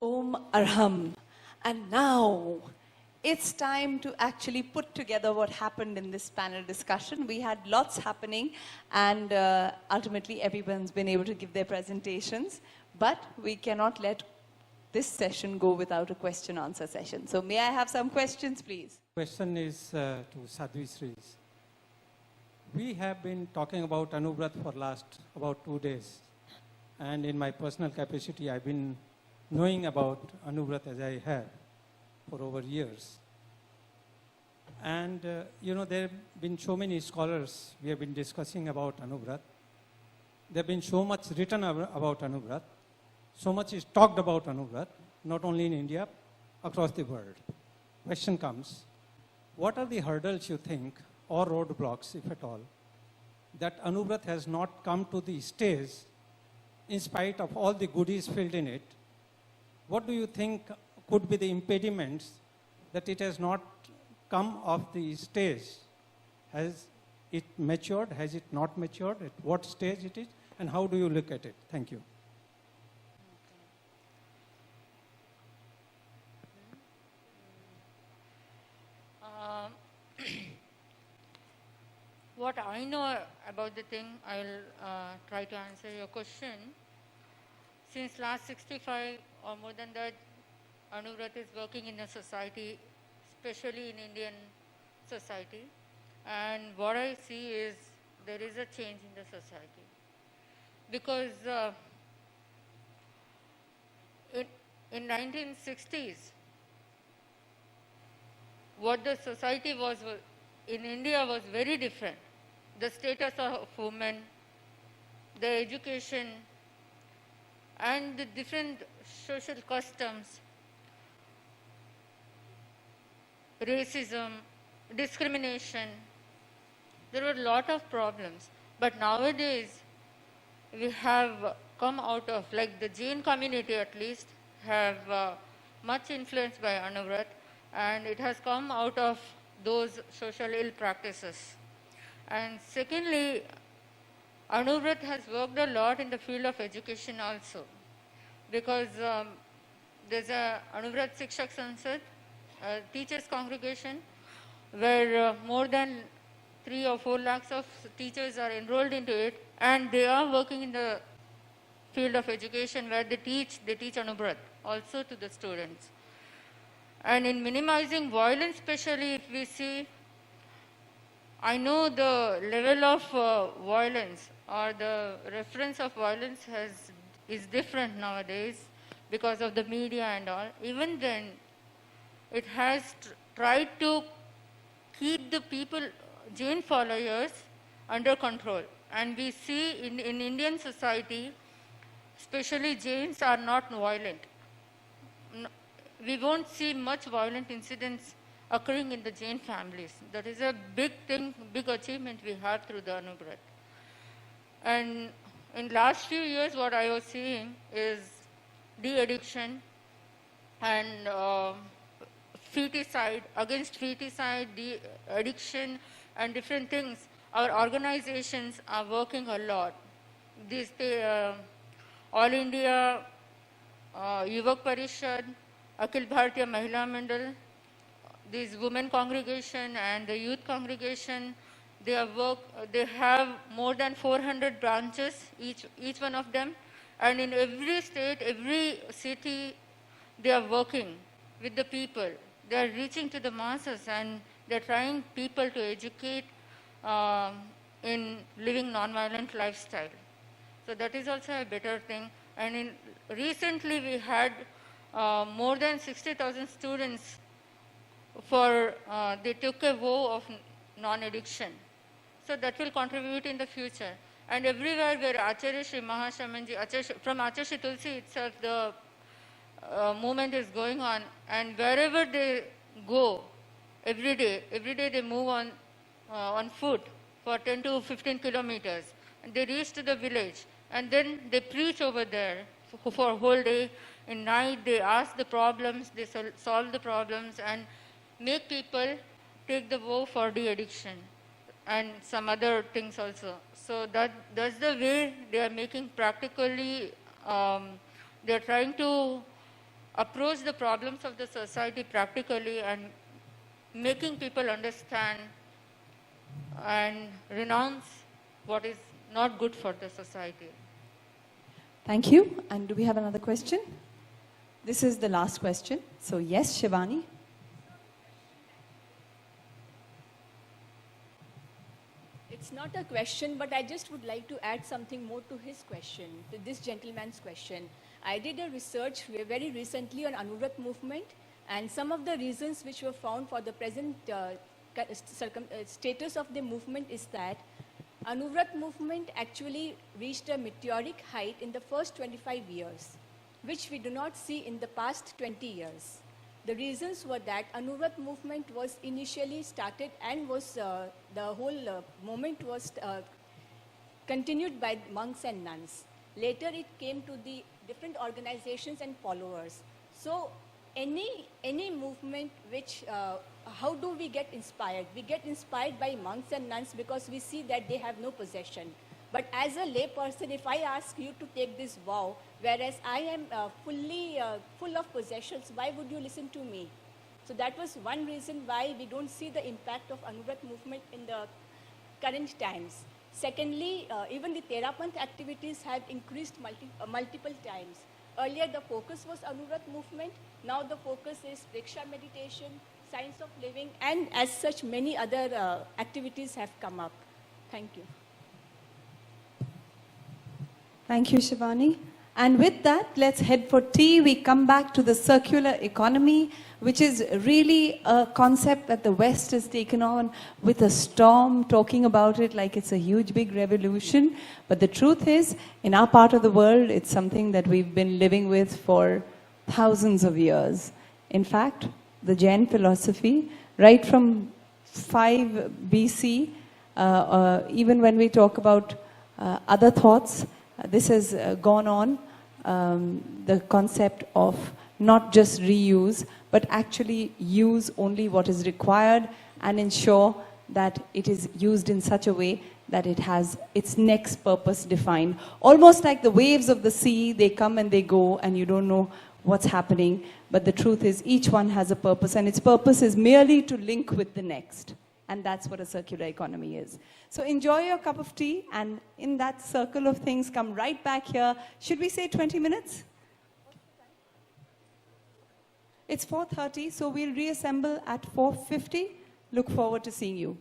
Om Arham. And now it's time to actually put together what happened in this panel discussion. We had lots happening, and ultimately everyone's been able to give their presentations, but we cannot let this session go without a question answer session. So may I have some questions, please? Question is to Sadhvi Sri. We have been talking about Anuvrat for last about 2 days, and in my personal capacity I've been knowing about Anuvrat as I have for over years. And there have been so many scholars we have been discussing about Anuvrat. There have been so much written about Anuvrat, so much is talked about Anuvrat, not only in India, across the world. Question comes, what are the hurdles you think, or roadblocks, if at all, that Anuvrat has not come to the stage in spite of all the goodies filled in it? What do you think could be the impediments that it has not come off the stage? Has it matured? Has it not matured? At what stage it is? And how do you look at it? Thank you. What I know about the thing, I'll try to answer your question. Since last 65 or more than that, Anuvrat is working in a society, especially in Indian society. And what I see is there is a change in the society. Because in 1960s, what the society was in India was very different. The status of women, the education, and the different social customs, racism, discrimination. There were a lot of problems. But nowadays, we have come out of, like the Jain community at least, have much influenced by Anuvrat, and it has come out of those social ill practices. And secondly, Anuvrat has worked a lot in the field of education also, because there's a Anuvrat Shikshak Sansad, a teachers congregation, where more than 3 or 4 lakhs of teachers are enrolled into it, and they are working in the field of education where they teach Anuvrat also to the students. And in minimizing violence, especially if we see, I know the level of violence or the reference of violence is different nowadays because of the media and all. Even then, it has tried to keep the people, Jain followers, under control. And we see in Indian society, especially Jains are not violent. We won't see much violent incidents occurring in the Jain families. That is a big thing, big achievement we had through the Anuvrat. And in last few years, what I was seeing is de-addiction and feticide, against feticide, de-addiction and different things. Our organizations are working a lot. This All India Yuvak Parishad, Akhil Bharatiya Mahila Mandal, this women congregation and the youth congregation, they have more than 400 branches, each one of them. And in every state, every city, they are working with the people. They are reaching to the masses, and they're trying people to educate in living non-violent lifestyle. So that is also a better thing. And recently we had more than 60,000 students they took a vow of non-addiction. So that will contribute in the future. And everywhere where Acharya Shri Mahashamanji, from Acharya Shri Tulsi itself, the movement is going on. And wherever they go, every day they move on foot for 10 to 15 kilometers. And they reach to the village. And then they preach over there for a whole day. In night, they ask the problems, they solve the problems, and make people take the vow for de-addiction and some other things also. So that's the way they are making practically, they are trying to approach the problems of the society practically and making people understand and renounce what is not good for the society. Thank you. And do we have another question? This is the last question. So yes, Shivani. It's not a question, but I just would like to add something more to his question, to this gentleman's question. I did a research very recently on Anuvrat movement, and some of the reasons which were found for the present status of the movement is that Anuvrat movement actually reached a meteoric height in the first 25 years, which we do not see in the past 20 years. The reasons were that Anuvrat movement was initially started and was the whole movement was continued by monks and nuns. Later it came to the different organizations and followers. So any movement which, how do we get inspired? We get inspired by monks and nuns because we see that they have no possession. But as a lay person, if I ask you to take this vow, whereas I am full of possessions, why would you listen to me? So that was one reason why we don't see the impact of Anuvrat movement in the current times. Secondly, even the Therapanth activities have increased multiple times. Earlier the focus was Anuvrat movement, now the focus is Vriksha meditation, science of living, and as such many other activities have come up. Thank you. Thank you, Shivani. And with that, let's head for tea. We come back to the circular economy, which is really a concept that the West has taken on with a storm, talking about it like it's a huge, big revolution. But the truth is, in our part of the world, it's something that we've been living with for thousands of years. In fact, the Jain philosophy, right from 5 BC, even when we talk about other thoughts, this has gone on, the concept of not just reuse, but actually use only what is required and ensure that it is used in such a way that it has its next purpose defined. Almost like the waves of the sea, they come and they go and you don't know what's happening. But the truth is each one has a purpose, and its purpose is merely to link with the next. And that's what a circular economy is. So enjoy your cup of tea, and in that circle of things, come right back here. Should we say 20 minutes? It's 4:30, so we'll reassemble at 4:50. Look forward to seeing you.